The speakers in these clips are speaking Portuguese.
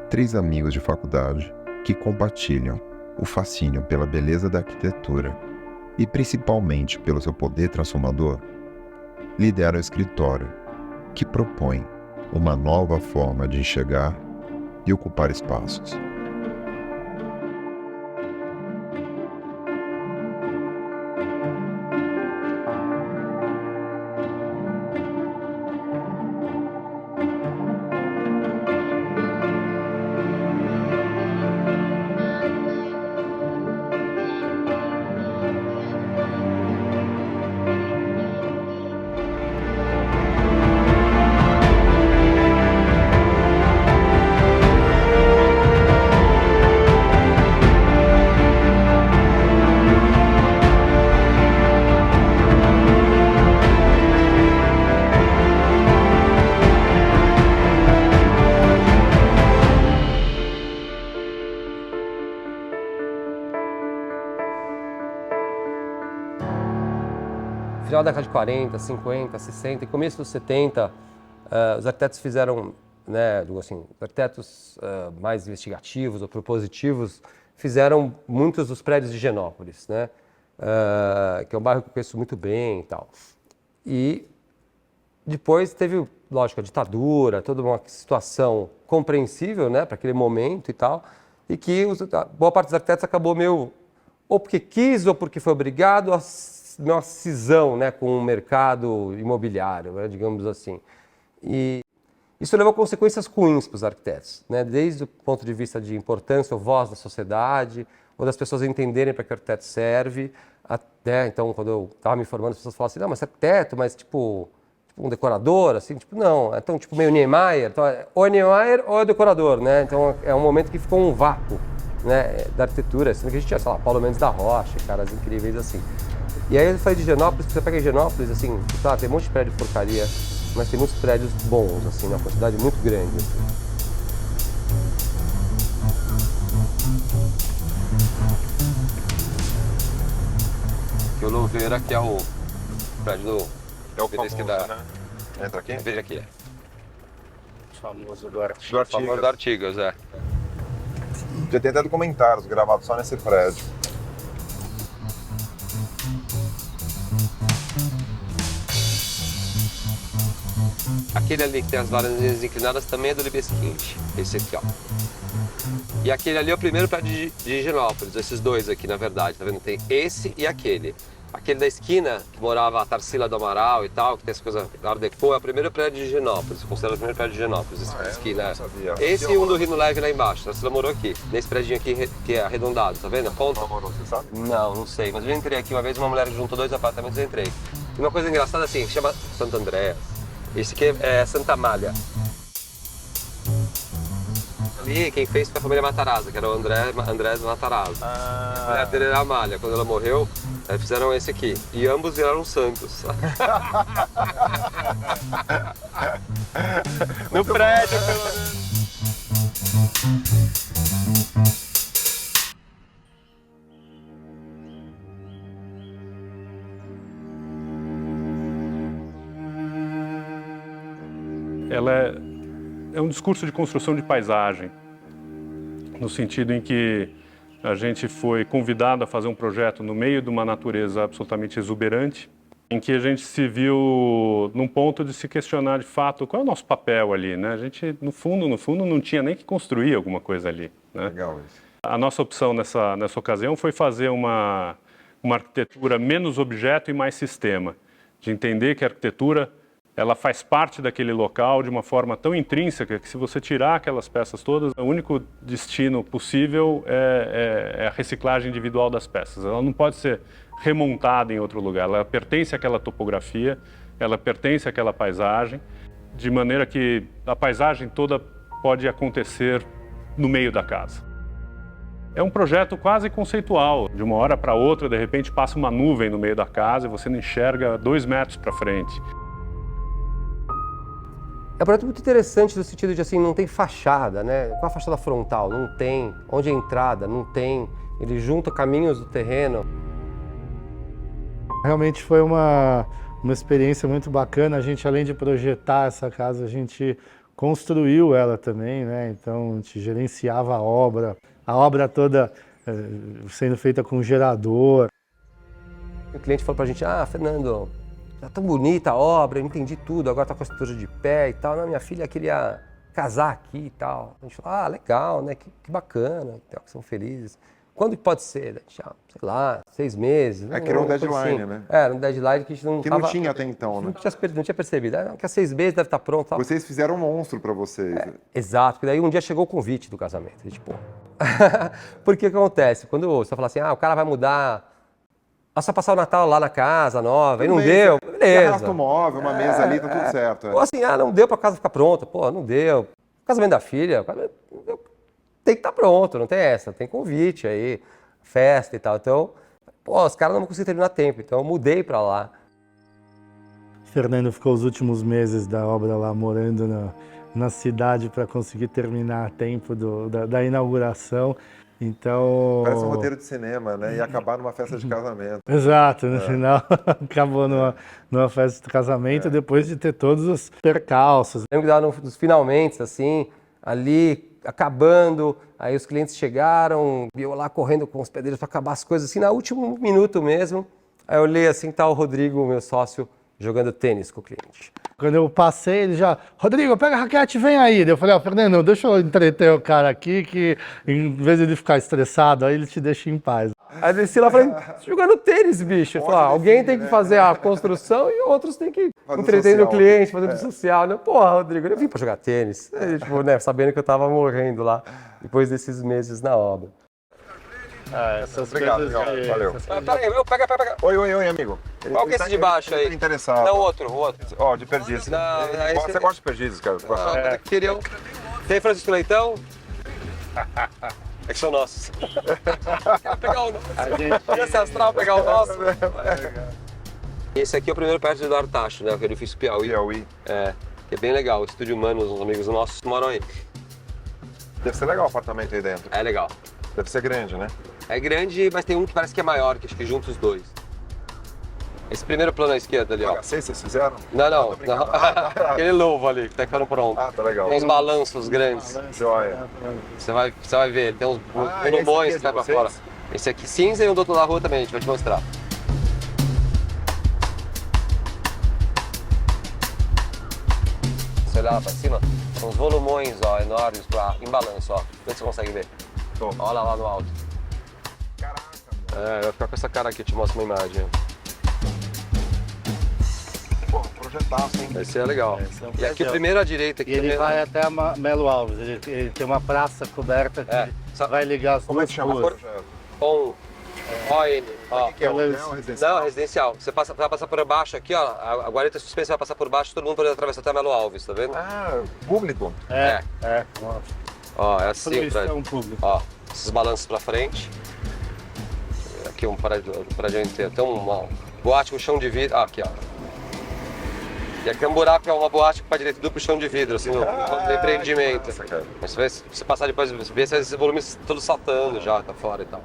Três amigos de faculdade que compartilham o fascínio pela beleza da arquitetura e principalmente pelo seu poder transformador, lideram o escritório que propõe uma nova forma de enxergar e ocupar espaços. Final da década de 40, 50, 60 e começo dos 70, os arquitetos fizeram, né, assim, os arquitetos mais investigativos ou propositivos fizeram muitos dos prédios de Higienópolis, né, que é um bairro que eu conheço muito bem e tal. E depois teve, lógico, a ditadura, toda uma situação compreensível, né, para aquele momento e tal, e que boa parte dos arquitetos acabou meio, ou porque quis ou porque foi obrigado a uma cisão, né, com o mercado imobiliário, né, digamos assim. E isso levou a consequências ruins para os arquitetos, né, desde o ponto de vista de importância ou voz da sociedade, ou das pessoas entenderem para que o arquiteto serve. Até, então, quando eu estava me formando, as pessoas falavam assim, não, mas arquiteto, mas tipo um decorador, assim, tipo, não, então, tipo, meio Niemeyer, então, ou é Niemeyer ou é decorador, né, então é um momento que ficou um vácuo, né, da arquitetura, sendo que a gente tinha, sei lá, Paulo Mendes da Rocha, caras incríveis assim. E aí eu falei de Higienópolis, porque você pega Higienópolis, assim, tá, tem um monte de prédio de porcaria, mas tem muitos prédios bons, assim, uma quantidade muito grande. Assim. Aqui o Louveira, que é o prédio do... É o famoso, né? Entra aqui? Veja aqui. Famoso do Artigas. Do Artigas. Famoso do Artigas, é. Já tem até documentários gravados só nesse prédio. Aquele ali que tem as varandas inclinadas também é do Libeskind, esse aqui, ó. E aquele ali é o primeiro prédio de Higienópolis, esses dois aqui, na verdade, tá vendo? Tem esse e aquele. Aquele da esquina, que morava a Tarsila do Amaral e tal, que tem essa coisa Art Deco, é o primeiro prédio de Higienópolis, considera o primeiro prédio de Higienópolis, esse da esquina. Esse e um do Rino Leve lá embaixo, a Tarsila morou aqui, nesse prédio aqui que é arredondado, tá vendo? A ponta? Não morou, você sabe? Não sei, mas eu entrei aqui uma vez, uma mulher juntou dois apartamentos e eu entrei. E uma coisa engraçada assim, que chama Santo André. Esse aqui é Santa Amália. Ali quem fez foi a família Matarazzo, que era o Andrés Matarazzo. A mulher dele era a Amália. Quando ela morreu, fizeram esse aqui. E ambos viraram santos. No prédio, pelo menos. Ela é um discurso de construção de paisagem, no sentido em que a gente foi convidado a fazer um projeto no meio de uma natureza absolutamente exuberante, em que a gente se viu num ponto de se questionar de fato qual é o nosso papel ali, né? A gente, no fundo, não tinha nem que construir alguma coisa ali, né? Legal isso. A nossa opção nessa ocasião foi fazer uma arquitetura menos objeto e mais sistema, de entender que a arquitetura ela faz parte daquele local de uma forma tão intrínseca que se você tirar aquelas peças todas, o único destino possível é a reciclagem individual das peças. Ela não pode ser remontada em outro lugar, ela pertence àquela topografia, ela pertence àquela paisagem, de maneira que a paisagem toda pode acontecer no meio da casa. É um projeto quase conceitual, de uma hora para outra, de repente passa uma nuvem no meio da casa e você não enxerga 2 metros para frente. É um projeto muito interessante no sentido de, assim, não tem fachada, né? Qual a fachada frontal? Não tem. Onde é a entrada? Não tem. Ele junta caminhos do terreno. Realmente foi uma experiência muito bacana. A gente, além de projetar essa casa, a gente construiu ela também, né? Então a gente gerenciava a obra toda sendo feita com gerador. O cliente falou pra gente, Fernando, tá tão bonita a obra, eu entendi tudo, agora tá com a estrutura de pé e tal. Não, minha filha queria casar aqui e tal. A gente falou, legal, né? Que bacana, que são felizes. Quando que pode ser? A gente, sei lá, 6 meses. Criou um deadline, né? Era um deadline que a gente não Que não tinha até então, né? Não tinha percebido. Que há 6 meses deve estar pronto. Tal. Vocês fizeram um monstro para vocês. Exato, porque daí um dia chegou o convite do casamento. A gente, porque o que acontece? Quando você fala assim, o cara vai mudar, só passar o Natal lá na casa nova, e não deu, beleza. Arrasta o móvel, uma mesa ali, tá tudo certo. Ou assim, não deu pra casa ficar pronta, não deu. Casamento da filha, tem que estar pronto, não tem essa, tem convite aí, festa e tal. Então, os caras não vão conseguir terminar a tempo, então eu mudei pra lá. Fernando ficou os últimos meses da obra lá morando na cidade para conseguir terminar a tempo da inauguração. Então... Parece um roteiro de cinema, né? E acabar numa festa de casamento. Exato, no final acabou numa festa de casamento depois de ter todos os percalços. Lembro que dava nos finalmente, assim, ali acabando, aí os clientes chegaram, eu lá correndo com os pedreiros para acabar as coisas, assim, no último minuto mesmo. Aí eu olhei assim, tá o Rodrigo, meu sócio, jogando tênis com o cliente. Quando eu passei, ele já, Rodrigo, pega a raquete, vem aí. Eu falei, Fernando, deixa eu entreter o cara aqui, que em vez de ele ficar estressado, aí ele te deixa em paz. Aí desci lá e falei, jogando tênis, bicho. Falei, alguém tem que fazer a construção e outros têm que entreter o cliente, fazer o social. Né? Porra, Rodrigo, eu vim pra jogar tênis. Aí, sabendo que eu tava morrendo lá, depois desses meses na obra. Obrigado, valeu. Pega. Oi, amigo. Qual que é esse de baixo aí? Interessado. Não, o outro. De perdizes. Você gosta de perdizes, cara? Tem Francisco Leitão? É que são nossos. Quero pegar o nosso. Ancestral pegar o nosso. Esse aqui é o primeiro perto do Eduardo Tacho, né? O edifício Piauí. Que é bem legal. O Estúdio Humano, uns amigos nossos moram aí. Deve ser legal o apartamento aí dentro. É legal. Deve ser grande, né? É grande, mas tem um que parece que é maior, que acho que junta os dois. Esse primeiro plano à esquerda ali, ó. Vocês fizeram? Não. Aquele novo ali, que tá ficando pronto. Tá legal. Tem uns balanços grandes. Joia. Você vai ver, tem uns volumões que vai pra fora. Esse aqui cinza e um do outro lado da rua também, a gente vai te mostrar. Se olhar lá pra cima, são uns volumões, ó, enormes em balanço, ó. Vê se você consegue ver. Olha lá no alto. Caraca, vai ficar com essa cara aqui, eu te mostro uma imagem. Pô, projetaço, hein? Esse é legal. E aqui o primeiro à direita. Aqui ele vai até a Melo Alves, ele tem uma praça coberta que vai ligar as Como é que chama o projeto? ON. Ó. Que é um residencial? Não, residencial. Você vai passar por baixo aqui, ó. A guarita suspensa vai passar por baixo, todo mundo pode atravessar até a Melo Alves, tá vendo? Público? Ó, é assim, público. ó, esses balanços pra frente. Aqui um prédio inteiro. Tem uma boate com chão de vidro. Aqui, ó. E aqui é um buraco, é uma boate pra direita duplo chão de vidro, assim, no empreendimento. Mas se você passar depois, ver esses volumes todos saltando já, tá fora e tal.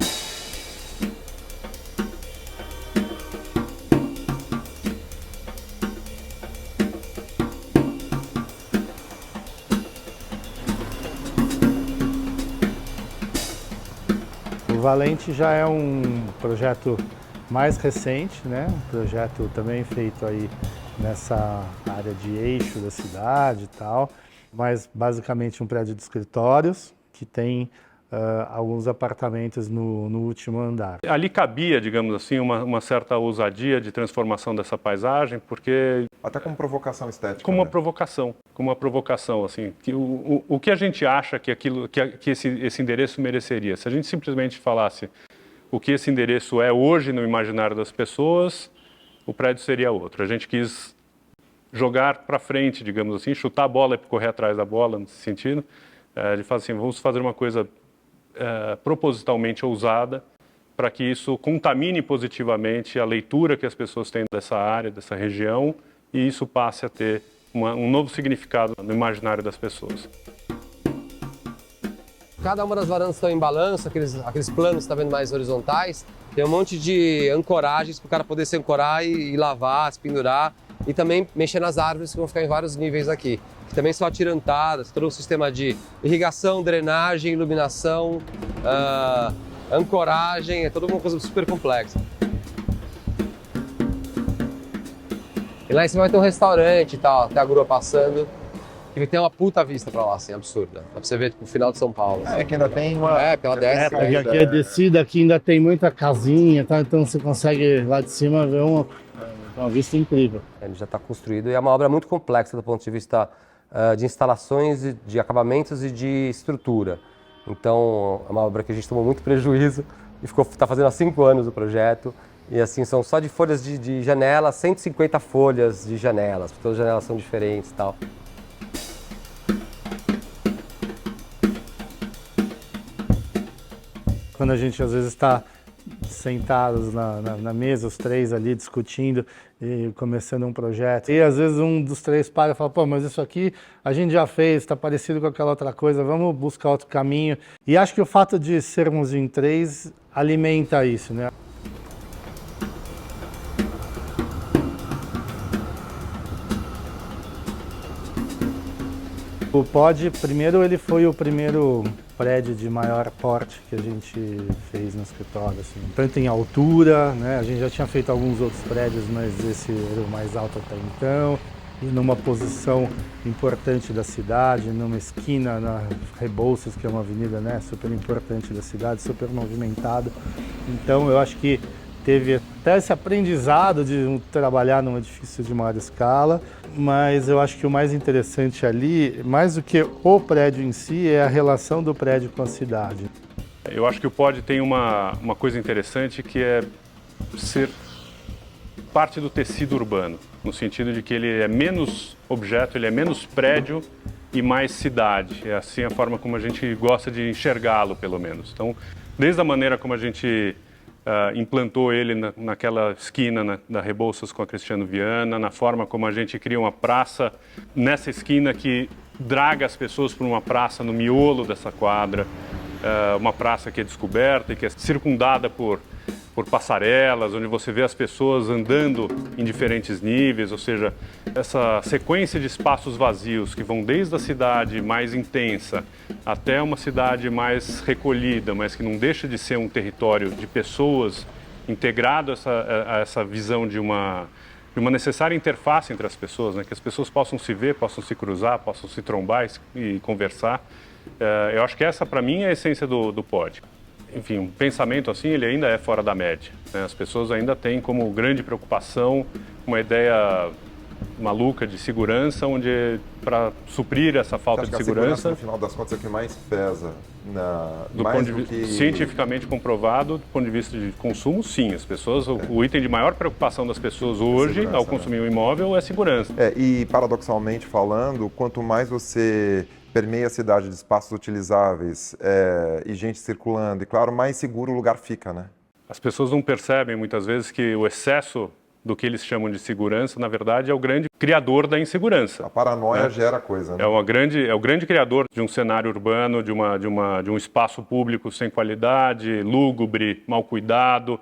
O Valente já é um projeto mais recente, né? Um projeto também feito aí nessa área de eixo da cidade e tal, mas basicamente um prédio de escritórios que tem alguns apartamentos no último andar. Ali cabia, digamos assim, uma certa ousadia de transformação dessa paisagem, porque... Até como provocação estética. Como uma provocação, assim. Que o que a gente acha que esse endereço mereceria? Se a gente simplesmente falasse o que esse endereço é hoje no imaginário das pessoas, o prédio seria outro. A gente quis jogar para frente, digamos assim, chutar a bola e correr atrás da bola, nesse sentido. De fazer assim, vamos fazer uma coisa propositalmente ousada para que isso contamine positivamente a leitura que as pessoas têm dessa área, dessa região, e isso passe a ter um novo significado no imaginário das pessoas. Cada uma das varandas estão em balanço, aqueles planos que você está vendo mais horizontais, tem um monte de ancoragens para o cara poder se ancorar e lavar, se pendurar, e também mexer nas árvores que vão ficar em vários níveis aqui. que também são atirantadas, todo um sistema de irrigação, drenagem, iluminação, ancoragem, é toda uma coisa super complexa. E lá em cima vai ter um restaurante e tal, até a grua passando. E tem uma puta vista pra lá, assim, absurda. Dá pra você ver tipo, o final de São Paulo. É que ainda tem uma... pela desce. Porque aqui é descida, aqui ainda tem muita casinha, tá? Então você consegue lá de cima ver uma vista incrível. Ele já está construído e é uma obra muito complexa do ponto de vista de instalações, de acabamentos e de estrutura. Então, é uma obra que a gente tomou muito prejuízo e está fazendo há 5 anos o projeto. E assim, são só de folhas de janela, 150 folhas de janelas, todas as janelas são diferentes e tal. Quando a gente às vezes está sentados na mesa, os três ali discutindo e começando um projeto. E às vezes um dos três para e fala, pô, mas isso aqui a gente já fez, está parecido com aquela outra coisa, vamos buscar outro caminho. E acho que o fato de sermos em 3 alimenta isso, né? O Pod, primeiro, ele foi o primeiro prédio de maior porte que a gente fez no escritório, assim. Tanto em altura, né? A gente já tinha feito alguns outros prédios, mas esse era o mais alto até então. E numa posição importante da cidade, numa esquina na Rebouças, que é uma avenida, né, super importante da cidade, super movimentada. Então eu acho que teve até esse aprendizado de trabalhar num edifício de maior escala, mas eu acho que o mais interessante ali, mais do que o prédio em si, é a relação do prédio com a cidade. Eu acho que o Pod tem uma coisa interessante que é ser parte do tecido urbano, no sentido de que ele é menos objeto, ele é menos prédio e mais cidade. É assim a forma como a gente gosta de enxergá-lo, pelo menos. Então, desde a maneira como a gente implantou ele naquela esquina da Rebouças com a Cristiano Viana, na forma como a gente cria uma praça nessa esquina que draga as pessoas para uma praça no miolo dessa quadra, uma praça que é descoberta e que é circundada por passarelas, onde você vê as pessoas andando em diferentes níveis, ou seja, essa sequência de espaços vazios que vão desde a cidade mais intensa até uma cidade mais recolhida, mas que não deixa de ser um território de pessoas integrado a essa visão de uma necessária interface entre as pessoas, né? Que as pessoas possam se ver, possam se cruzar, possam se trombar e conversar. Eu acho que essa, para mim, é a essência do Pod. Enfim, um pensamento assim, ele ainda é fora da média, né? As pessoas ainda têm como grande preocupação uma ideia maluca de segurança, onde para suprir essa falta de segurança, no final das contas, é o que mais pesa, cientificamente comprovado, do ponto de vista de consumo, sim. As pessoas, o item de maior preocupação das pessoas hoje, ao consumir um imóvel, é segurança. E paradoxalmente falando, quanto mais você permeia a cidade de espaços utilizáveis e gente circulando, e claro, mais seguro o lugar fica, né? As pessoas não percebem muitas vezes que o excesso do que eles chamam de segurança, na verdade, é o grande criador da insegurança. A paranoia gera coisa, né? É o grande criador de um cenário urbano, de um espaço público sem qualidade, lúgubre, mal cuidado.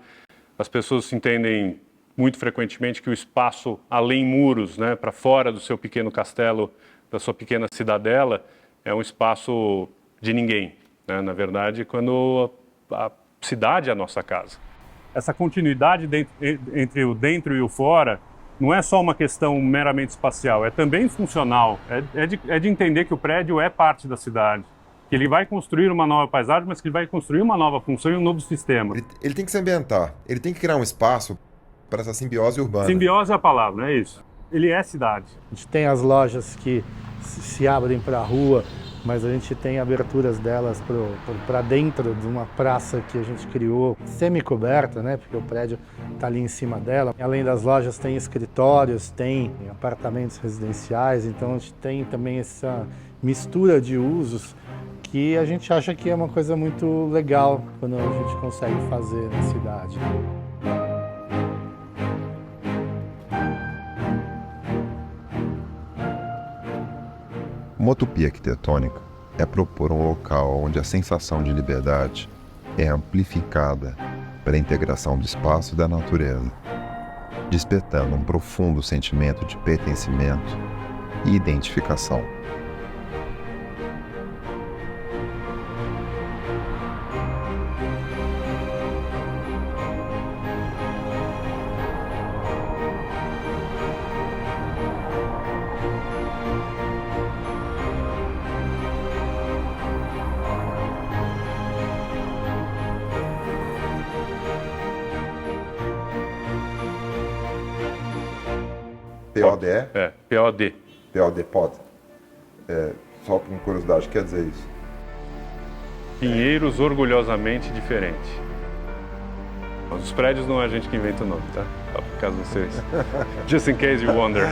As pessoas entendem muito frequentemente que o espaço além muros, né, para fora do seu pequeno castelo, da sua pequena cidadela, é um espaço de ninguém, né? Na verdade, quando a cidade é a nossa casa. Essa continuidade entre o dentro e o fora não é só uma questão meramente espacial, é também funcional. É de entender que o prédio é parte da cidade, que ele vai construir uma nova paisagem, mas que ele vai construir uma nova função e um novo sistema. Ele tem que se ambientar, ele tem que criar um espaço para essa simbiose urbana. Simbiose é a palavra, não é isso? Ele é cidade. A gente tem as lojas que se abrem para a rua, mas a gente tem aberturas delas para dentro de uma praça que a gente criou, semi-coberta, né? Porque o prédio está ali em cima dela. Além das lojas, tem escritórios, tem apartamentos residenciais, então a gente tem também essa mistura de usos que a gente acha que é uma coisa muito legal quando a gente consegue fazer na cidade. Uma utopia arquitetônica é propor um local onde a sensação de liberdade é amplificada pela integração do espaço e da natureza, despertando um profundo sentimento de pertencimento e identificação. PODE? É, POD. POD, pod. Só por curiosidade, quer dizer isso? Pinheiros orgulhosamente diferente. Mas os prédios não é a gente que inventa o nome, tá? Só por caso de vocês. Just in case you wonder.